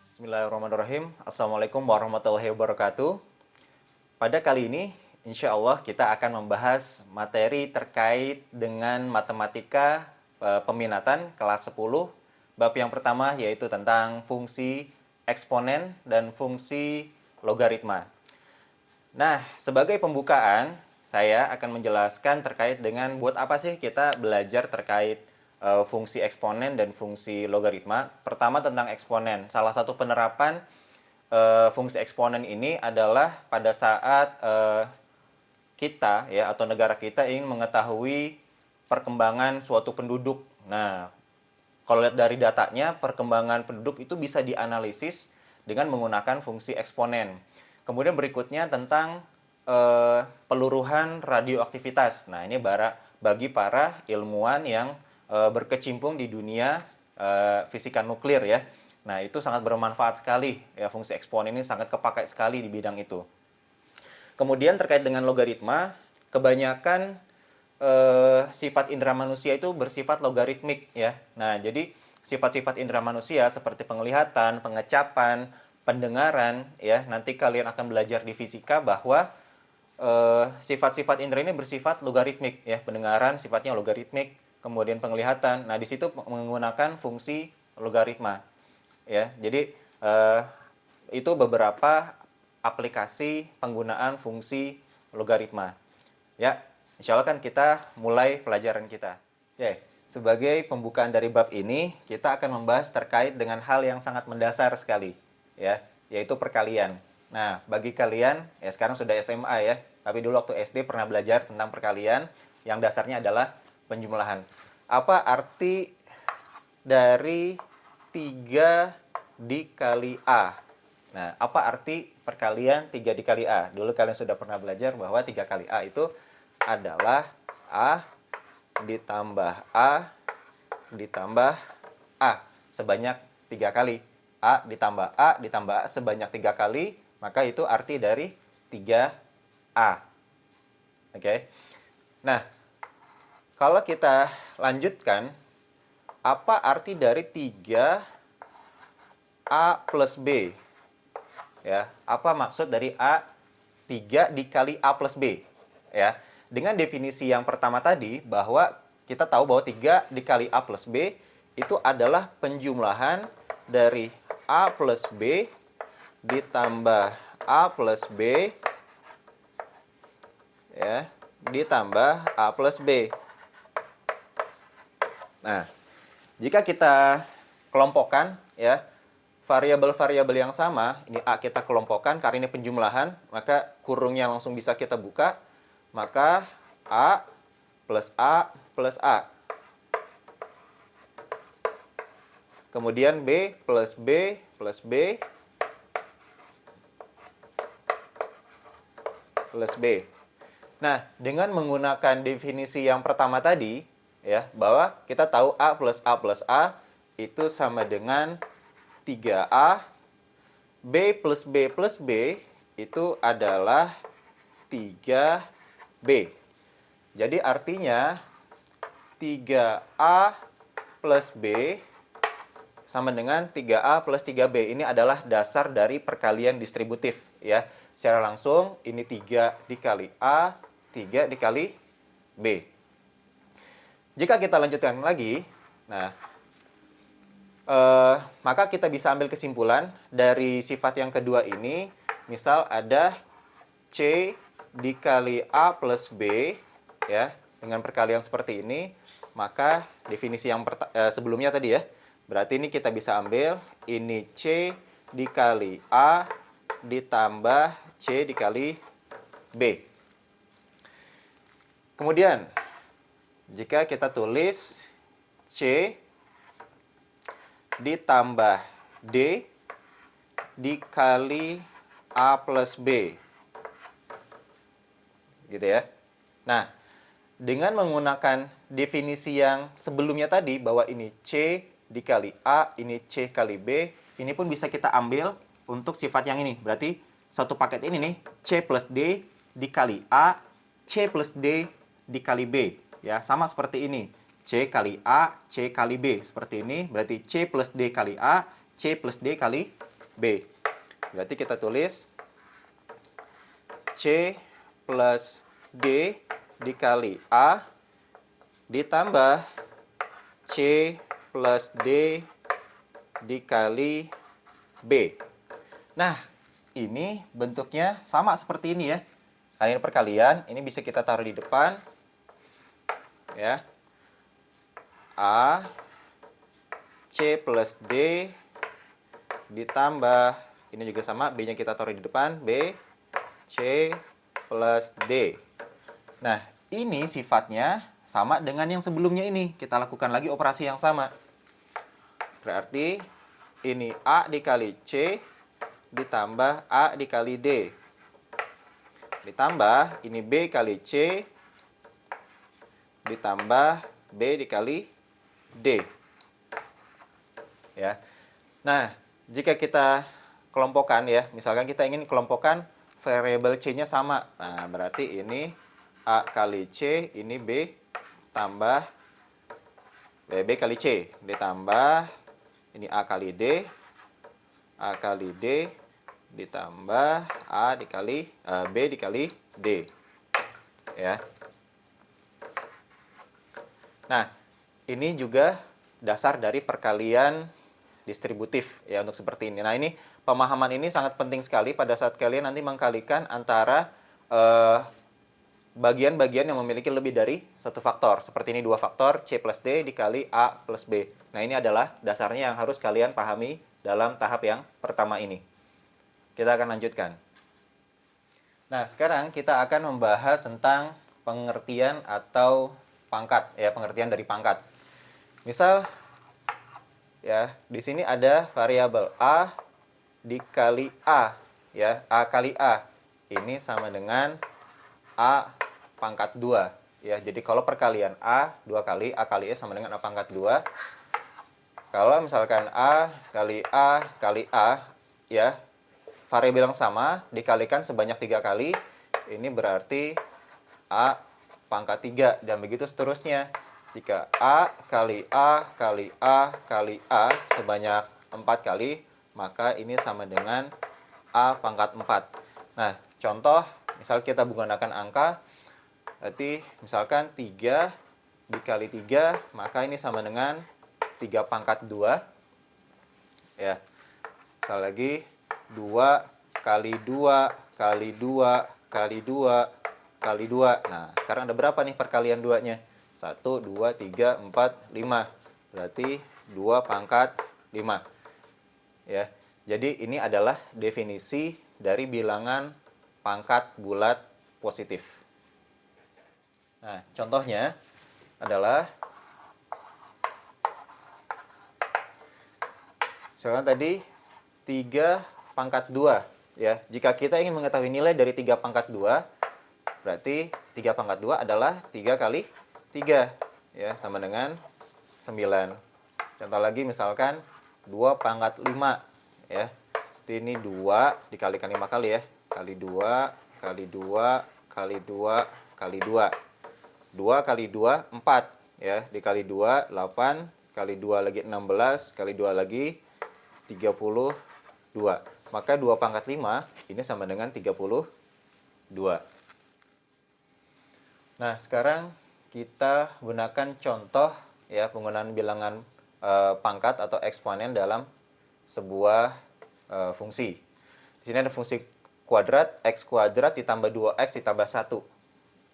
Bismillahirrahmanirrahim. Assalamualaikum warahmatullahi wabarakatuh. Pada kali ini, insya Allah kita akan membahas materi terkait dengan matematika peminatan kelas 10. Bab yang pertama yaitu tentang fungsi eksponen dan fungsi logaritma. Nah, sebagai pembukaan, saya akan menjelaskan terkait dengan buat apa sih kita belajar terkait fungsi eksponen dan fungsi logaritma. Pertama tentang eksponen. Salah satu penerapan fungsi eksponen ini adalah pada saat kita ya atau negara kita ingin mengetahui perkembangan suatu penduduk. Nah, kalau lihat dari datanya, perkembangan penduduk itu bisa dianalisis dengan menggunakan fungsi eksponen. Kemudian berikutnya tentang peluruhan radioaktivitas. Nah, ini bagi para ilmuwan yang berkecimpung di dunia fisika nuklir ya. Nah, itu sangat bermanfaat sekali ya, fungsi eksponen ini sangat kepakai sekali di bidang itu. Kemudian terkait dengan logaritma, kebanyakan sifat indera manusia itu bersifat logaritmik ya. Nah, jadi sifat-sifat indera manusia seperti penglihatan, pengecapan, pendengaran ya, nanti kalian akan belajar di fisika bahwa sifat-sifat indera ini bersifat logaritmik ya. Pendengaran sifatnya logaritmik, kemudian penglihatan. Nah, di situ menggunakan fungsi logaritma. Ya, jadi itu beberapa aplikasi penggunaan fungsi logaritma. Ya, insya Allah kan kita mulai pelajaran kita. Oke, sebagai pembukaan dari bab ini, kita akan membahas terkait dengan hal yang sangat mendasar sekali, ya, yaitu perkalian. Nah, bagi kalian, ya sekarang sudah SMA ya, tapi dulu waktu SD pernah belajar tentang perkalian, yang dasarnya adalah penjumlahan. Apa arti dari 3 dikali A? Nah, apa arti perkalian 3 dikali A? Dulu kalian sudah pernah belajar bahwa 3 kali A itu adalah A ditambah A ditambah A sebanyak 3 kali. A ditambah A sebanyak 3 kali, maka itu arti dari 3A. Oke. Nah, kalau kita lanjutkan, apa arti dari 3A plus B? Ya, apa maksud dari A 3 dikali A plus B? Ya, dengan definisi yang pertama tadi, bahwa kita tahu bahwa 3 dikali A plus B itu adalah penjumlahan dari A plus B ditambah A plus B ya, ditambah A plus B. Nah, jika kita kelompokkan ya, variabel-variabel yang sama, ini A kita kelompokkan karena ini penjumlahan, maka kurungnya langsung bisa kita buka, maka A plus A plus A. Kemudian B plus B plus B plus B. Nah, dengan menggunakan definisi yang pertama tadi, ya, bahwa kita tahu A plus A itu sama dengan 3A, B plus B itu adalah 3B. Jadi artinya 3A plus B sama dengan 3A plus 3B. Ini adalah dasar dari perkalian distributif ya. Secara langsung ini 3 dikali A, 3 dikali B. Jika kita lanjutkan lagi, nah, maka kita bisa ambil kesimpulan dari sifat yang kedua ini. Misal ada C dikali A plus B ya, dengan perkalian seperti ini, maka definisi yang sebelumnya tadi ya, berarti ini kita bisa ambil ini C dikali A ditambah C dikali B. Kemudian jika kita tulis C ditambah D dikali A plus B. Gitu ya. Nah, dengan menggunakan definisi yang sebelumnya tadi, bahwa ini C dikali A, ini C kali B, ini pun bisa kita ambil untuk sifat yang ini. Berarti satu paket ini nih, C plus D dikali A, C plus D dikali B. Ya, sama seperti ini. C kali A, C kali B. Seperti ini, berarti C plus D kali A, C plus D kali B. Berarti kita tulis C plus D dikali A ditambah C plus D dikali B. Nah, ini bentuknya sama seperti ini ya. Karena ini perkalian, ini bisa kita taruh di depan. Ya. A C plus D ditambah, ini juga sama, B-nya kita taruh di depan, B C plus D. Nah, ini sifatnya sama dengan yang sebelumnya ini. Kita lakukan lagi operasi yang sama. Berarti ini A dikali C ditambah A dikali D. Ditambah ini B kali C ditambah B dikali D. Ya. Nah, jika kita kelompokkan ya, misalkan kita ingin kelompokkan variabel C-nya sama. Nah, berarti ini A kali C, ini B tambah B kali C ditambah ini A kali D, A kali D ditambah A dikali B dikali D. Ya. Nah, ini juga dasar dari perkalian distributif ya untuk seperti ini. Nah, ini pemahaman ini sangat penting sekali pada saat kalian nanti mengkalikan antara bagian-bagian yang memiliki lebih dari satu faktor. Seperti ini 2 faktor, C plus D dikali A plus B. Nah, ini adalah dasarnya yang harus kalian pahami dalam tahap yang pertama ini. Kita akan lanjutkan. Nah, sekarang kita akan membahas tentang pengertian atau pangkat, ya, pengertian dari pangkat. Misal, ya, di sini ada variabel A dikali A, ya, A kali A. Ini sama dengan A pangkat 2, ya. Jadi kalau perkalian A 2 kali, A kali E sama dengan A pangkat 2. Kalau misalkan A kali A kali A, ya, variabel yang sama dikalikan sebanyak 3 kali, ini berarti A pangkat 3, dan begitu seterusnya. Jika A kali A kali A kali A sebanyak 4 kali, maka ini sama dengan A pangkat 4. Nah, contoh, misal kita menggunakan angka, berarti misalkan 3 dikali 3, maka ini sama dengan 3 pangkat 2. Ya. Misal lagi, 2 kali 2 kali 2 kali 2 kali 2. Nah, sekarang ada berapa nih perkalian 2-nya? 1, 2, 3, 4, 5. Berarti 2 pangkat 5. Ya. Jadi ini adalah definisi dari bilangan pangkat bulat positif. Nah, contohnya adalah misalkan tadi 3 pangkat 2. Ya, jika kita ingin mengetahui nilai dari 3 pangkat 2, berarti 3 pangkat 2 adalah 3 kali 3. Ya, sama dengan 9. Contoh lagi misalkan 2 pangkat 5. Ya, ini 2 dikalikan 5 kali ya. Kali 2, kali 2, kali 2, kali 2. 2 kali 2, 4. Ya, dikali 2, 8. Kali 2 lagi 16. Kali 2 lagi 32. Maka 2 pangkat 5 ini sama dengan 32. Nah, sekarang kita gunakan contoh ya penggunaan bilangan pangkat atau eksponen dalam sebuah fungsi. Di sini ada fungsi kuadrat, x kuadrat ditambah 2x ditambah 1.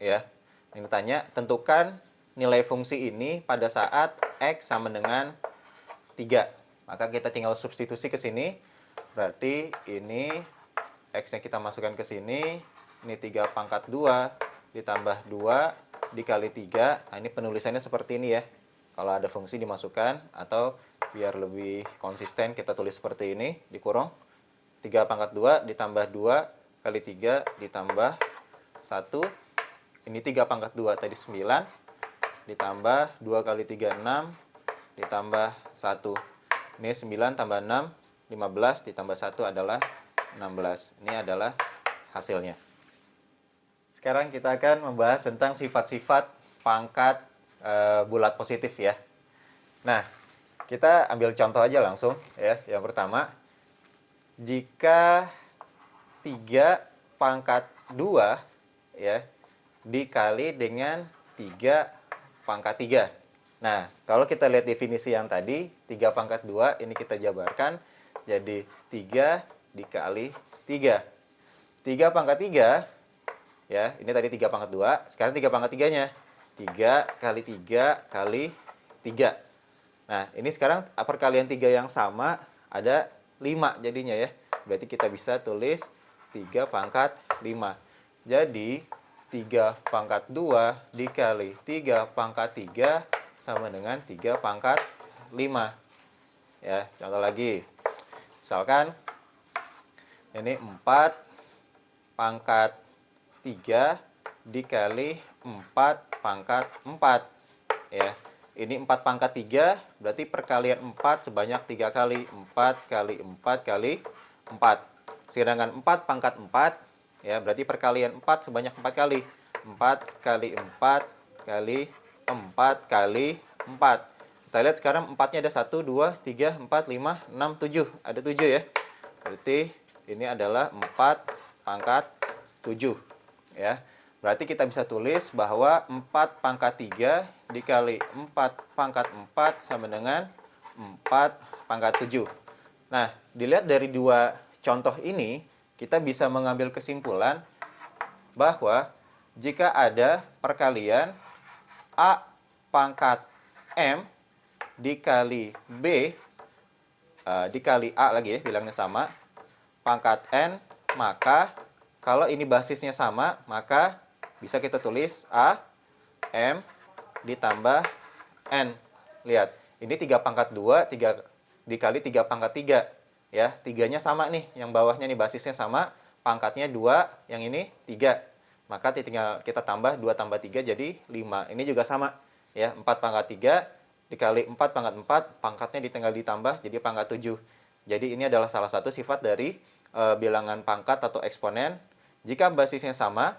Ya. Ini tanya, tentukan nilai fungsi ini pada saat x sama dengan 3. Maka kita tinggal substitusi ke sini. Berarti ini x-nya kita masukkan ke sini. Ini 3 pangkat 2 ditambah 2 dikali 3. Nah, ini penulisannya seperti ini ya. Kalau ada fungsi dimasukkan, atau biar lebih konsisten kita tulis seperti ini, dikurung. 3 pangkat 2 ditambah 2 kali 3 ditambah 1. Ini 3 pangkat 2 tadi 9. Ditambah 2 kali 3, 6. Ditambah 1. Ini 9 tambah 6, 15. Ditambah 1 adalah 16. Ini adalah hasilnya. Sekarang kita akan membahas tentang sifat-sifat pangkat bulat positif ya. Nah, kita ambil contoh aja langsung ya. Yang pertama, jika 3 pangkat 2 ya dikali dengan 3 pangkat 3. Nah, kalau kita lihat definisi yang tadi, 3 pangkat 2 ini kita jabarkan jadi 3 dikali 3. 3 pangkat 3 ya, ini tadi 3 pangkat 2, sekarang 3 pangkat 3-nya. 3 kali 3 kali 3. Nah, ini sekarang perkalian 3 yang sama ada 5 jadinya ya. Berarti kita bisa tulis 3 pangkat 5. Jadi, 3 pangkat 2 dikali 3 pangkat 3 sama dengan 3 pangkat 5. Ya, contoh lagi. Misalkan, ini 4 pangkat 3 dikali 4 pangkat 4. Ya, ini 4 pangkat 3, berarti perkalian 4 sebanyak 3 kali. 4 kali 4 kali 4. Sedangkan 4 pangkat 4, ya, berarti perkalian 4 sebanyak 4 kali. 4 kali 4 kali 4 kali 4. Kita lihat sekarang 4-nya ada 1, 2, 3, 4, 5, 6, 7. Ada 7 ya. Berarti ini adalah 4 pangkat 7. Ya. Berarti kita bisa tulis bahwa 4 pangkat 3 dikali 4 pangkat 4 sama dengan 4 pangkat 7. Nah, dilihat dari dua contoh ini, kita bisa mengambil kesimpulan bahwa jika ada perkalian A pangkat M dikali B dikali A lagi ya, bilangnya sama, pangkat N, maka kalau ini basisnya sama, maka bisa kita tulis A, M, ditambah N. Lihat, ini 3 pangkat 2, 3 dikali 3 pangkat 3. Ya, 3-nya sama nih, yang bawahnya nih basisnya sama, pangkatnya 2, yang ini 3. Maka tinggal kita tambah 2 tambah 3 jadi 5. Ini juga sama. Ya, 4 pangkat 3 dikali 4 pangkat 4, pangkatnya tinggal ditambah jadi pangkat 7. Jadi ini adalah salah satu sifat dari bilangan pangkat atau eksponen. Jika basisnya sama,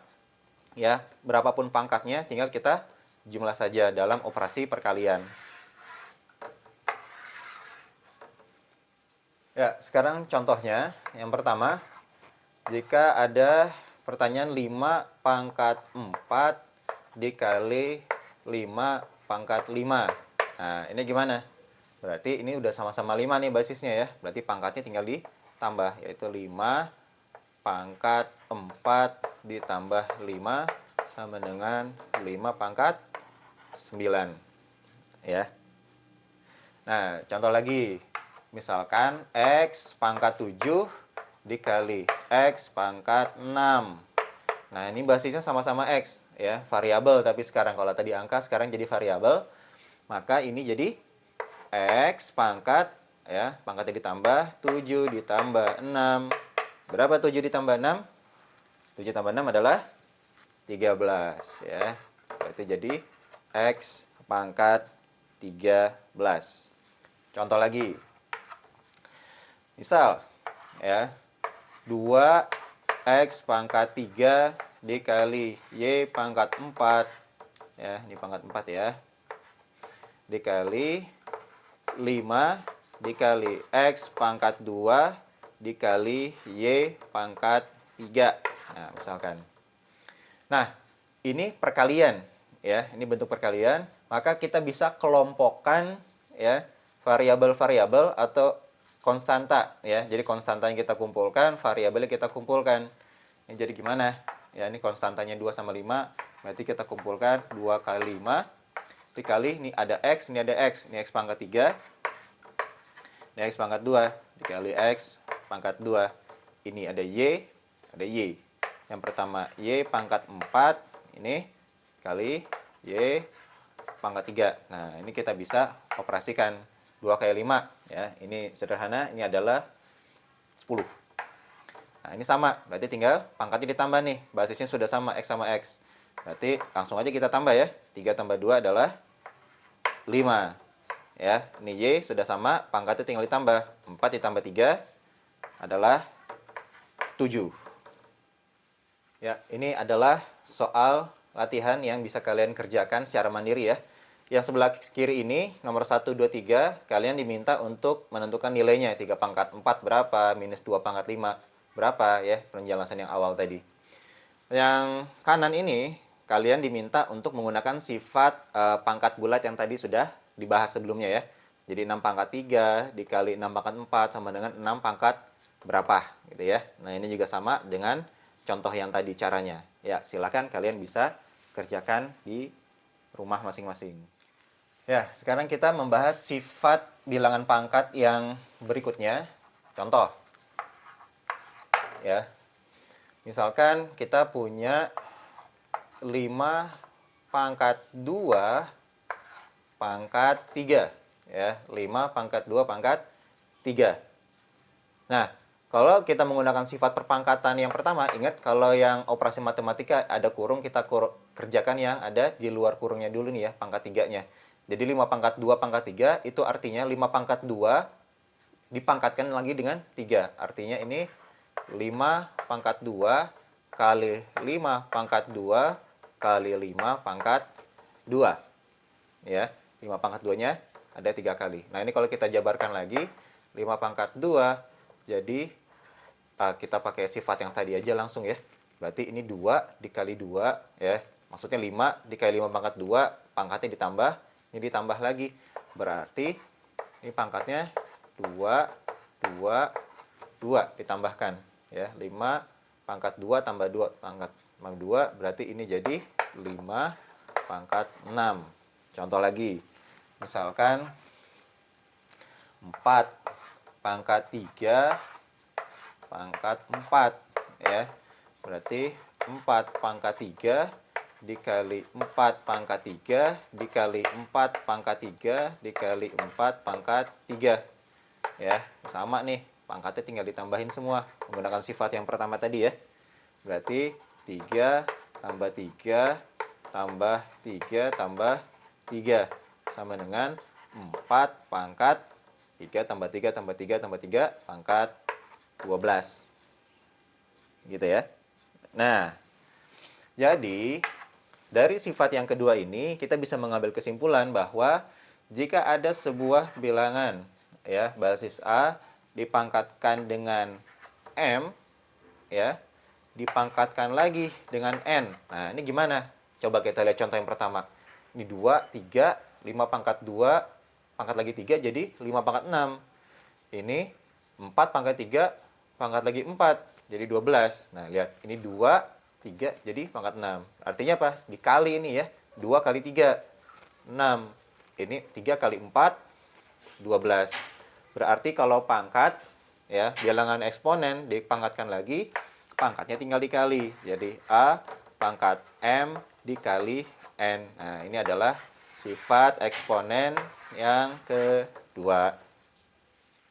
ya, berapapun pangkatnya tinggal kita jumlah saja dalam operasi perkalian. Ya, sekarang contohnya yang pertama, jika ada pertanyaan 5 pangkat 4 dikali 5 pangkat 5. Nah, ini gimana? Berarti ini udah sama-sama 5 nih basisnya ya. Berarti pangkatnya tinggal ditambah, yaitu 5 pangkat 4 ditambah 5 sama dengan 5 pangkat 9. Ya. Nah, contoh lagi. Misalkan X pangkat 7 dikali X pangkat 6. Nah, ini basisnya sama-sama X. Ya, variabel, tapi sekarang kalau tadi angka, sekarang jadi variabel. Maka ini jadi X pangkat, ya, pangkatnya ditambah 7 ditambah 6. Berapa 7 ditambah 6? 7 tambah 6 adalah 13 ya. Berarti jadi X pangkat 13. Contoh lagi. Misal ya, 2X pangkat 3 dikali Y pangkat 4. Ya, ini pangkat 4 ya. Dikali 5 dikali X pangkat 2 dikali Y pangkat 3. Nah, misalkan. Nah, ini perkalian ya, ini bentuk perkalian, maka kita bisa kelompokkan ya variabel-variabel atau konstanta ya. Jadi konstanta yang kita kumpulkan, variabelnya kita kumpulkan. Ini jadi gimana? Ya, ini konstantanya 2 sama 5, berarti kita kumpulkan 2 kali 5 dikali ini ada X, ini ada X, ini X pangkat 3. Ini X pangkat 2 dikali X pangkat 2. Ini ada Y, ada Y. Yang pertama Y pangkat 4, ini kali Y pangkat 3. Nah, ini kita bisa operasikan 2 kali 5 ya. Ini sederhana, ini adalah 10. Nah, ini sama, berarti tinggal pangkatnya ditambah nih. Basisnya sudah sama, X sama X. Berarti langsung aja kita tambah ya. 3 tambah 2 adalah 5. Ya, ini Y sudah sama, pangkatnya tinggal ditambah. 4 ditambah 3 adalah 7. Ya, ini adalah soal latihan yang bisa kalian kerjakan secara mandiri ya. Yang sebelah kiri ini, nomor 1, 2, 3, kalian diminta untuk menentukan nilainya. 3 pangkat 4 berapa, minus 2 pangkat 5 berapa ya, penjelasan yang awal tadi. Yang kanan ini, kalian diminta untuk menggunakan sifat pangkat bulat yang tadi sudah dibahas sebelumnya ya. Jadi 6 pangkat 3 dikali 6 pangkat 4 sama dengan 6 pangkat berapa gitu ya. Nah, ini juga sama dengan contoh yang tadi caranya. Ya, silakan kalian bisa kerjakan di rumah masing-masing. Ya, sekarang kita membahas sifat bilangan pangkat yang berikutnya. Contoh. Ya. Misalkan kita punya 5 pangkat 2 pangkat 3 ya, 5 pangkat 2 pangkat 3. Nah, kalau kita menggunakan sifat perpangkatan yang pertama, ingat kalau yang operasi matematika ada kurung, kita kerjakan yang ada di luar kurungnya dulu nih ya, pangkat 3-nya. Jadi 5 pangkat 2 pangkat 3 itu artinya 5 pangkat 2 dipangkatkan lagi dengan 3. Artinya ini 5 pangkat 2 kali 5 pangkat 2 kali 5 pangkat 2. Ya, 5 pangkat 2-nya ada 3 kali. Nah, ini kalau kita jabarkan lagi, 5 pangkat 2, jadi kita pakai sifat yang tadi aja langsung ya. Berarti ini 2 dikali 2 ya. Maksudnya 5 dikali 5 pangkat 2, pangkatnya ditambah, ini ditambah lagi. Berarti ini pangkatnya 2, 2, 2 ditambahkan ya. 5 pangkat 2 tambah 2 pangkat 2 berarti ini jadi 5 pangkat 6. Contoh lagi. Misalkan 4 pangkat 3 pangkat 4 ya. Berarti 4 pangkat 3 dikali 4 pangkat 3 dikali 4 pangkat 3 dikali 4 pangkat 3. Ya, sama nih. Pangkatnya tinggal ditambahin semua menggunakan sifat yang pertama tadi ya. Berarti 3 tambah 3 tambah 3 tambah 3 sama dengan 4 pangkat 3 tambah 3 tambah 3 tambah 3 pangkat 12. Gitu ya. Nah, jadi dari sifat yang kedua ini kita bisa mengambil kesimpulan bahwa jika ada sebuah bilangan ya basis A dipangkatkan dengan M ya, dipangkatkan lagi dengan N. Nah, ini gimana? Coba kita lihat contoh yang pertama. Ini 2, 3, 5 pangkat 2, pangkat lagi 3 jadi 5 pangkat 6. Ini 4 pangkat 3, pangkat lagi 4 jadi 12. Nah, lihat ini 2 3 jadi pangkat 6. Artinya apa? Dikali ini ya. 2 kali 3, 6. Ini 3 kali 4, 12. Berarti kalau pangkat, ya bilangan eksponen dipangkatkan lagi, pangkatnya tinggal dikali. Jadi A pangkat M dikali N. Nah, ini adalah sifat eksponen yang kedua.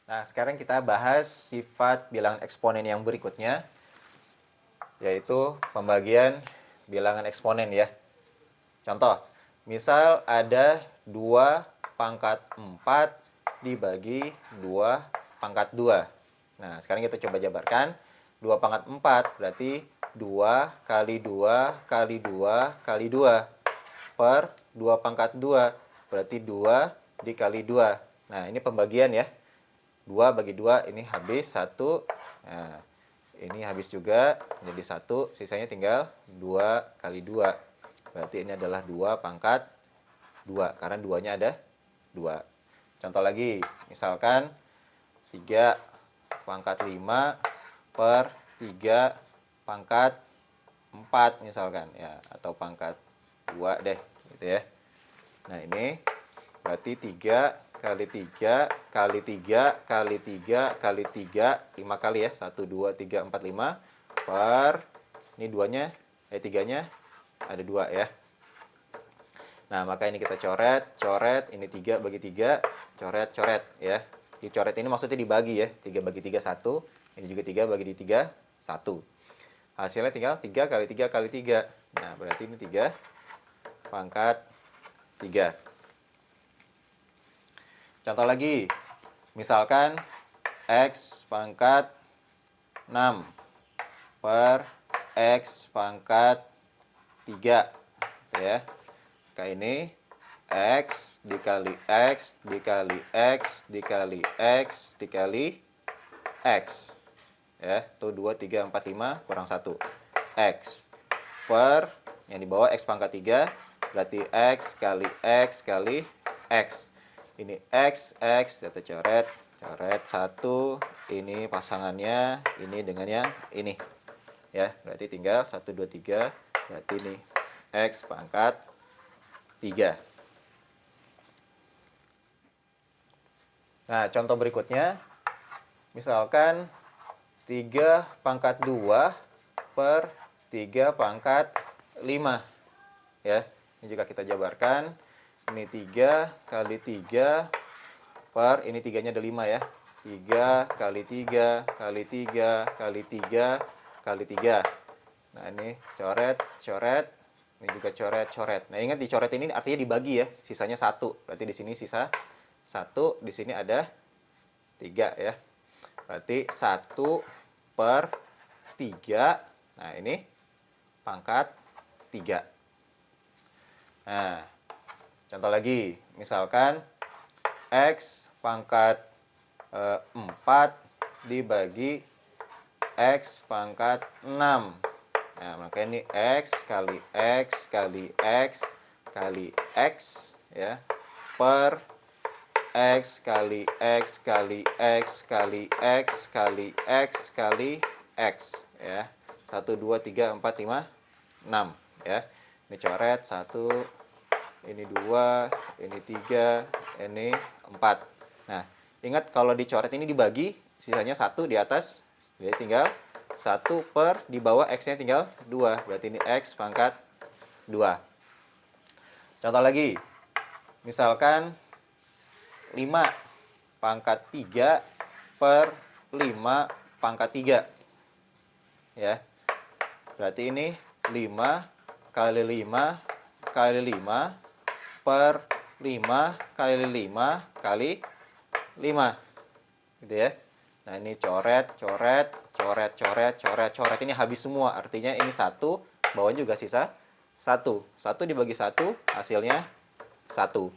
Nah, sekarang kita bahas sifat bilangan eksponen yang berikutnya, yaitu pembagian bilangan eksponen ya. Contoh, misal ada 2 pangkat 4 dibagi 2 pangkat 2. Nah, sekarang kita coba jabarkan. 2 pangkat 4 berarti 2 kali 2 kali 2 kali 2 per 2 pangkat 2 berarti 2 dikali 2. Nah, ini pembagian ya. 2 bagi 2 ini habis 1. Nah, ini habis juga menjadi 1, sisanya tinggal 2 kali 2. Berarti ini adalah 2 pangkat 2, karena 2-nya ada 2. Contoh lagi, misalkan 3 pangkat 5 per 3 pangkat 4 misalkan ya, atau pangkat 2 deh gitu ya. Nah, ini berarti 3 kali 3 kali 3 kali 3 kali 3 5 kali ya, 1 2 3 4 5 per ini 2-nya 3-nya ada 2 ya. Nah, maka ini kita coret ini 3 bagi 3 coret ya. Dicoret ini maksudnya dibagi ya, 3 bagi 3 1, ini juga 3 bagi 3 1. Hasilnya tinggal 3 kali 3 kali 3. Nah, berarti ini 3 pangkat 3. Contoh lagi, misalkan X pangkat 6 per X pangkat 3 ya. Kayak ini X dikali X dikali X dikali X dikali X. Ya, tuh 2, 3, 4, 5 kurang 1. X per, yang di bawah X pangkat 3, berarti X kali X kali X. Ini X, kita coret, 1, ini pasangannya, ini dengan yang ini. Ya, berarti tinggal 1, 2, 3, berarti ini X pangkat 3. Nah, contoh berikutnya, misalkan 3 pangkat 2 per 3 pangkat 5. Ya, ini juga kita jabarkan. Ini 3 kali 3 per, ini 3-nya ada 5 ya. 3 kali 3 kali 3 kali 3 kali 3. Nah, ini coret, coret. Ini juga coret, coret. Nah, ingat dicoret ini artinya dibagi ya. Sisanya 1. Berarti di sini sisa 1, di sini ada 3 ya. Berarti 1 per 3. Nah, ini pangkat 3. Nah, contoh lagi. Misalkan X pangkat 4 dibagi X pangkat 6. Nah, maka ini X kali X kali X kali X ya, per X kali X kali X kali X kali X kali X ya. 1, 2, 3, 4, 5, 6 ya. Ini coret 1, ini 2, ini 3, ini 4. Nah, ingat kalau dicoret ini dibagi, sisanya 1 di atas, jadi tinggal 1 per, di bawah X-nya tinggal 2. Berarti ini X pangkat 2. Contoh lagi. Misalkan 5 pangkat 3 per 5 pangkat 3. Ya. Berarti ini 5 kali 5 kali 5 per 5 kali 5 kali 5. Gitu ya. Nah, ini coret, coret, coret, coret, coret, coret. Ini habis semua. Artinya ini 1, bawahnya juga sisa 1. 1 dibagi 1, hasilnya 1.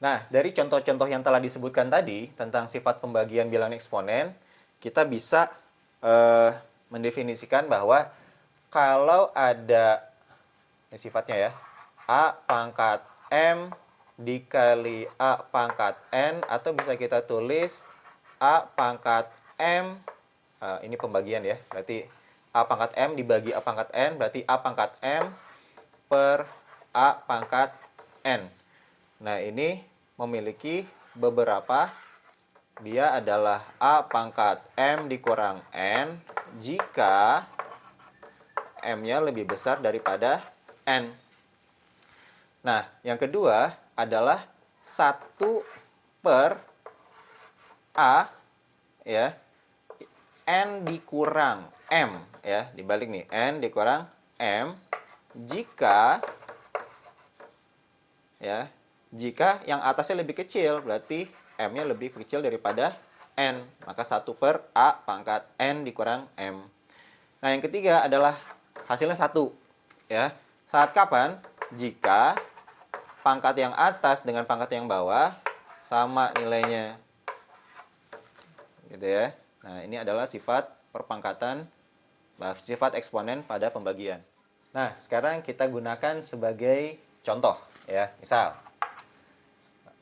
Nah, dari contoh-contoh yang telah disebutkan tadi tentang sifat pembagian bilangan eksponen, kita bisa mendefinisikan bahwa kalau ada, ini sifatnya ya, A pangkat M dikali A pangkat N, atau bisa kita tulis A pangkat M, ini pembagian ya, berarti A pangkat M dibagi A pangkat N, berarti A pangkat M per A pangkat N. Nah, ini memiliki beberapa, dia adalah A pangkat M dikurang N jika M-nya lebih besar daripada N. Nah, yang kedua adalah 1 per A ya, N dikurang M ya, dibalik nih, N dikurang M jika ya, jika yang atasnya lebih kecil, berarti M-nya lebih kecil daripada N. Maka 1 per A pangkat N dikurang M. Nah, yang ketiga adalah hasilnya 1. Ya. Saat kapan? Jika pangkat yang atas dengan pangkat yang bawah sama nilainya. Gitu ya. Nah, ini adalah sifat perpangkatan, sifat eksponen pada pembagian. Nah, sekarang kita gunakan sebagai contoh. Ya. Misal,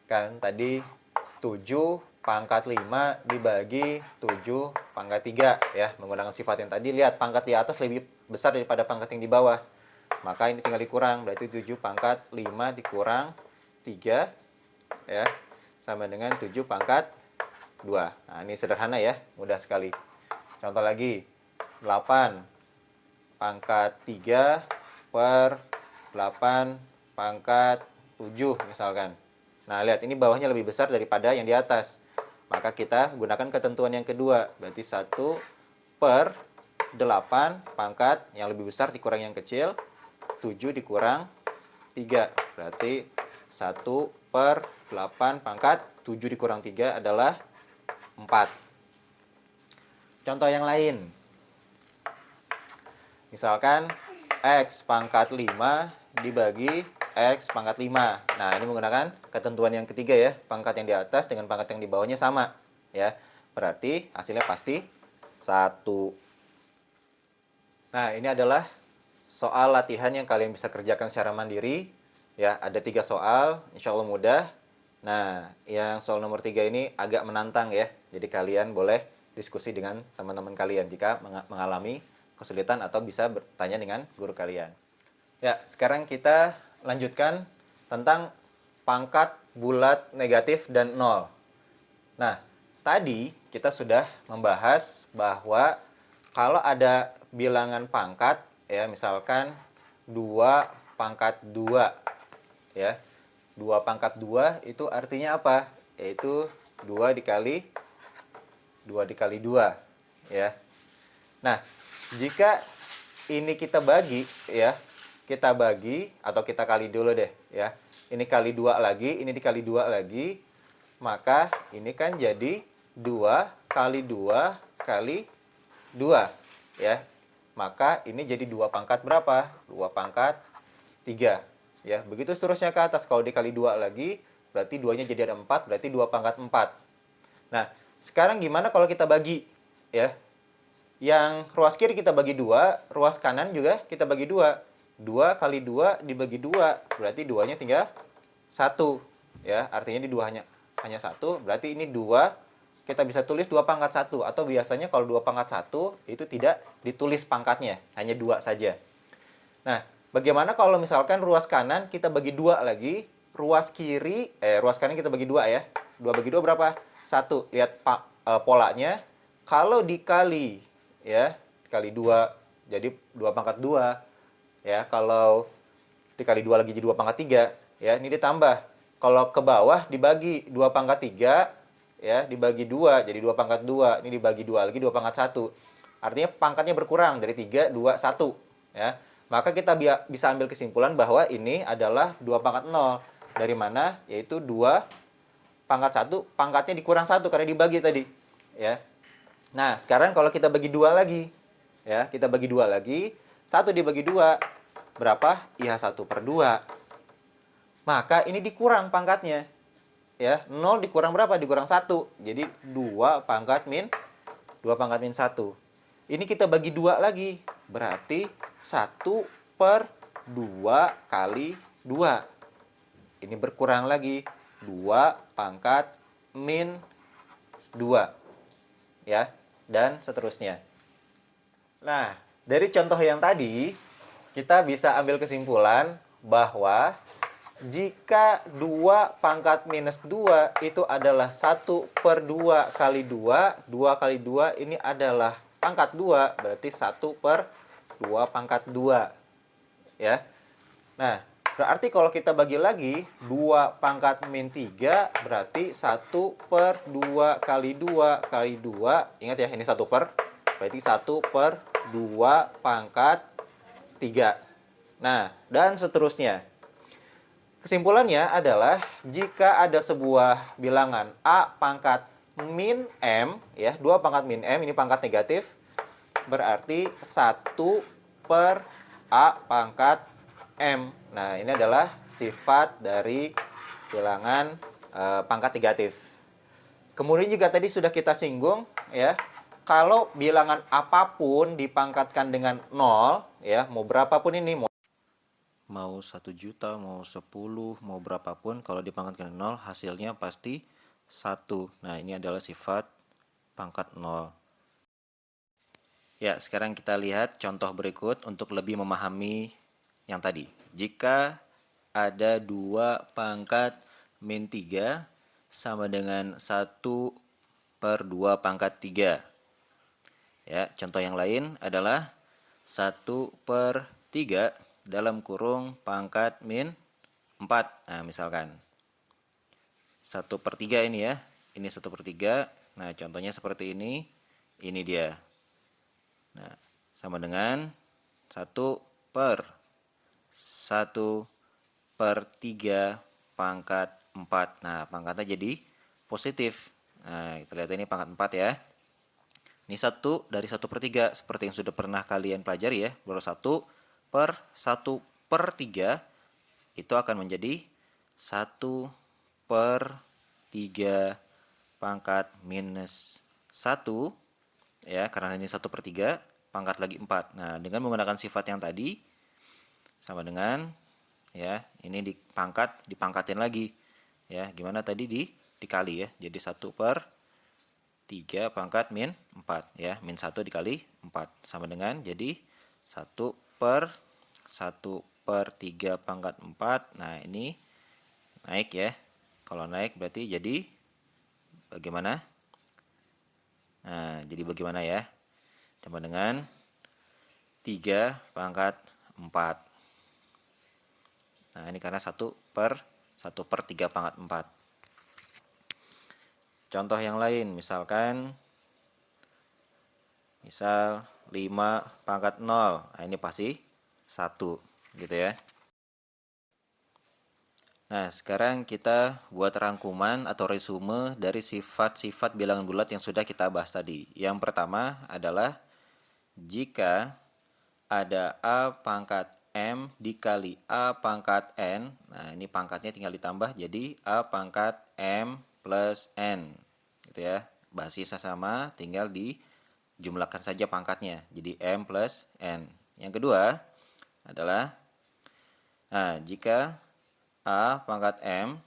kan tadi 7 pangkat 5 dibagi 7 pangkat 3 ya, menggunakan sifat yang tadi. Lihat, pangkat di atas lebih besar daripada pangkat yang di bawah, maka ini tinggal dikurang, berarti 7 pangkat 5 dikurang 3 ya, sama dengan 7 pangkat 2. Nah, ini sederhana ya, mudah sekali. Contoh lagi, 8 pangkat 3 per 8 pangkat 7 misalkan. Nah, lihat, ini bawahnya lebih besar daripada yang di atas. Maka kita gunakan ketentuan yang kedua. Berarti 1 per 8 pangkat yang lebih besar dikurang yang kecil, 7 dikurang 3. Berarti 1 per 8 pangkat 7 dikurang 3 adalah 4. Contoh yang lain. Misalkan X pangkat 5 dibagi X pangkat 5. Nah, ini menggunakan ketentuan yang ketiga ya. Pangkat yang di atas dengan pangkat yang di bawahnya sama. Ya, berarti hasilnya pasti 1. Nah, ini adalah soal latihan yang kalian bisa kerjakan secara mandiri. Ya, ada 3 soal, insya Allah mudah. Nah, yang soal nomor 3 ini agak menantang ya. Jadi kalian boleh diskusi dengan teman-teman kalian jika mengalami kesulitan atau bisa bertanya dengan guru kalian. Ya, sekarang kita lanjutkan tentang pangkat bulat negatif dan 0. Nah, tadi kita sudah membahas bahwa kalau ada bilangan pangkat, ya misalkan 2 pangkat 2, ya. 2 pangkat 2 itu artinya apa? Yaitu 2 dikali 2, ya. Nah, jika ini kita bagi, ya, kita bagi atau kita kali dulu deh, ya. Ini kali 2 lagi, ini dikali 2 lagi, maka ini kan jadi 2 kali 2 kali 2, ya. Maka ini jadi 2 pangkat berapa? 2 pangkat 3, ya. Begitu seterusnya ke atas. Kalau dikali 2 lagi, berarti 2-nya jadi ada 4, berarti 2 pangkat 4. Nah, sekarang gimana kalau kita bagi, ya? Yang ruas kiri kita bagi 2, ruas kanan juga kita bagi 2. 2 kali 2 dibagi 2, berarti 2-nya tinggal 1, ya. Artinya di 2 hanya 1, berarti ini 2, kita bisa tulis 2 pangkat 1. Atau biasanya kalau 2 pangkat 1, itu tidak ditulis pangkatnya, hanya 2 saja. Nah, bagaimana kalau misalkan ruas kanan kita bagi 2 lagi, ruas kanan kita bagi 2 ya. 2 bagi 2 berapa? 1. Lihat polanya, kalau dikali, ya, dikali 2, jadi 2 pangkat 2. Ya, kalau dikali 2 lagi jadi 2 pangkat 3, ya, ini ditambah. Kalau ke bawah dibagi 2 pangkat 3, ya, dibagi 2 jadi 2 pangkat 2. Ini dibagi 2 lagi 2 pangkat 1. Artinya pangkatnya berkurang dari 3, 2, 1, ya. Maka kita bisa ambil kesimpulan bahwa ini adalah 2 pangkat 0. Dari mana? Yaitu 2 pangkat 1, pangkatnya dikurang 1 karena dibagi tadi, ya. Nah, sekarang kalau kita bagi 2 lagi, ya, kita bagi 2 lagi, 1 dibagi 2, berapa? Ya, 1/2. Maka ini dikurang pangkatnya, ya. 0 dikurang berapa? Dikurang 1. Jadi 2 pangkat min 1. Ini kita bagi 2 lagi, berarti 1/2 kali 2. Ini berkurang lagi, 2 pangkat min 2, ya, dan seterusnya. Nah, dari contoh yang tadi, kita bisa ambil kesimpulan bahwa jika 2 pangkat minus 2 itu adalah 1/2 kali 2, 2 kali 2 ini adalah pangkat 2, berarti 1/2 pangkat 2. Ya. Nah, berarti kalau kita bagi lagi, 2 pangkat min 3 berarti 1/2 kali 2 kali 2. Ingat ya, ini 1/, berarti 1/2 pangkat 3. Nah, dan seterusnya. Kesimpulannya adalah jika ada sebuah bilangan A pangkat min M, ya, 2 pangkat min M, ini pangkat negatif, berarti 1/A pangkat M. Nah, ini adalah sifat dari bilangan pangkat negatif. Kemudian juga tadi sudah kita singgung, ya, kalau bilangan apapun dipangkatkan dengan 0, ya, mau berapapun ini, mau 1 juta, mau 10, mau berapapun, kalau dipangkatkan 0, hasilnya pasti 1. Nah, ini adalah sifat pangkat 0. Ya, sekarang kita lihat contoh berikut untuk lebih memahami yang tadi. Jika ada 2 pangkat min 3 sama dengan 1/2 pangkat 3. Ya, contoh yang lain adalah 1/3 dalam kurung pangkat min 4. Nah, misalkan 1/3 ini ya. Ini 1/3. Nah, contohnya seperti ini. Ini dia. Nah, sama dengan 1/1/3 pangkat 4. Nah, pangkatnya jadi positif. Nah, kita lihat ini pangkat 4 ya. Ini 1 dari 1/3 seperti yang sudah pernah kalian pelajari ya. Baru 1/1 per 3 itu akan menjadi 1 per 3 pangkat minus 1, ya, karena ini 1 per 3, pangkat lagi 4. Nah, dengan menggunakan sifat yang tadi, sama dengan, ya, ini dipangkatin lagi. Ya, gimana tadi dikali ya, jadi 1 per 3 pangkat min 4, ya, min 1 dikali 4, sama dengan, jadi 1 per 3 pangkat 4. Nah, ini naik ya. Kalau naik berarti jadi bagaimana? Nah, jadi bagaimana ya? Sama dengan 3 pangkat 4. Nah, ini karena 1 per 3 pangkat 4. Contoh yang lain, misal 5 pangkat 0. Nah, ini pasti 1 gitu ya. Nah, sekarang kita buat rangkuman atau resume dari sifat-sifat bilangan bulat yang sudah kita bahas tadi. Yang pertama adalah jika ada A pangkat M dikali A pangkat N. Nah, ini pangkatnya tinggal ditambah jadi A pangkat M plus N. Gitu ya. Basisnya sama, tinggal dijumlahkan saja pangkatnya. Jadi M plus N. Yang kedua adalah, nah, jika A pangkat M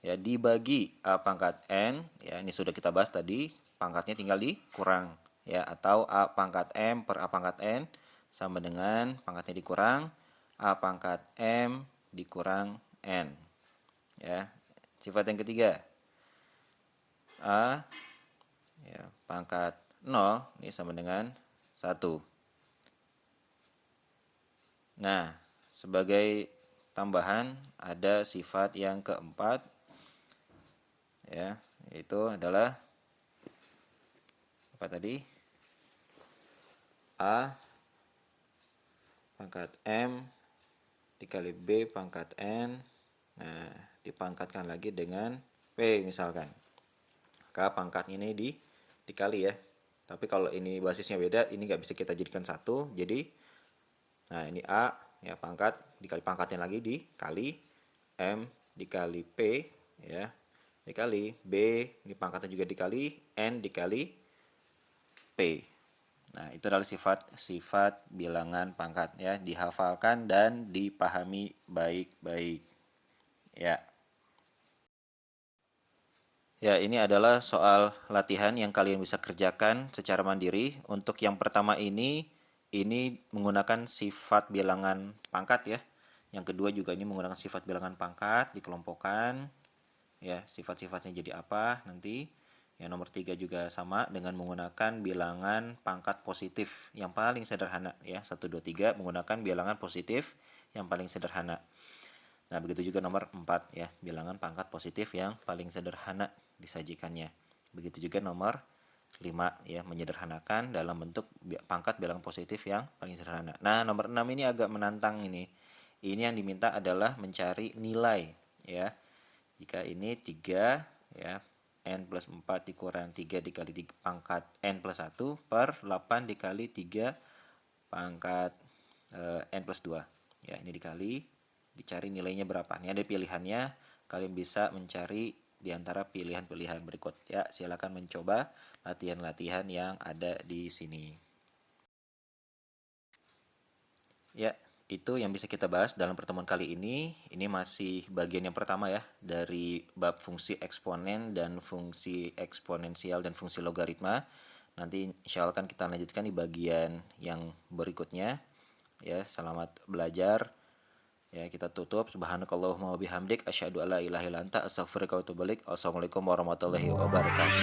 ya dibagi A pangkat N, ya, ini sudah kita bahas tadi, pangkatnya tinggal dikurang, ya, atau A pangkat M per A pangkat N sama dengan pangkatnya dikurang A pangkat M dikurang N, ya. Sifat yang ketiga, A, ya, pangkat 0 ini sama dengan 1. Nah, sebagai tambahan ada sifat yang keempat, ya, yaitu adalah apa tadi? A pangkat M dikali B pangkat N. Nah, dipangkatkan lagi dengan P misalkan. Maka pangkat ini dikali ya. Tapi kalau ini basisnya beda, ini nggak bisa kita jadikan satu. Jadi, nah, ini A, ya, pangkat dikali pangkatnya lagi dikali M dikali P, ya, dikali B, ini pangkatnya juga dikali N dikali P. Nah, itu adalah sifat-sifat bilangan pangkat, ya, dihafalkan dan dipahami baik-baik, ya. Ya, ini adalah soal latihan yang kalian bisa kerjakan secara mandiri. Untuk yang pertama ini menggunakan sifat bilangan pangkat ya. Yang kedua juga ini menggunakan sifat bilangan pangkat, dikelompokkan. Ya, sifat-sifatnya jadi apa nanti. Yang nomor 3 juga sama dengan menggunakan bilangan pangkat positif yang paling sederhana ya. 1, 2, 3 menggunakan bilangan positif yang paling sederhana. Nah, begitu juga nomor 4 ya, bilangan pangkat positif yang paling sederhana disajikannya. Begitu juga nomor 5 ya, menyederhanakan dalam bentuk pangkat bilangan positif yang paling sederhana. Nah, nomor 6 ini agak menantang ini. Ini yang diminta adalah mencari nilai ya. Jika ini 3 ya, N plus 4 dikurang 3 dikali 3 pangkat N plus 1 per 8 dikali 3 pangkat N plus 2. Ya, ini dicari nilainya berapa. Ini ada pilihannya, kalian bisa mencari di antara pilihan-pilihan berikut. Ya, silakan mencoba latihan-latihan yang ada di sini. Ya, itu yang bisa kita bahas dalam pertemuan kali ini. Ini masih bagian yang pertama ya, dari bab fungsi eksponen dan fungsi eksponensial dan fungsi logaritma. Nanti insya Allah akan kita lanjutkan di bagian yang berikutnya. Ya, selamat belajar. Ya, kita tutup. Subhanakallahumma wabihamdik asyhadu alla ilaha illa anta astaghfiruka wa atubu ilaik. Wassalamualaikum warahmatullahi wabarakatuh.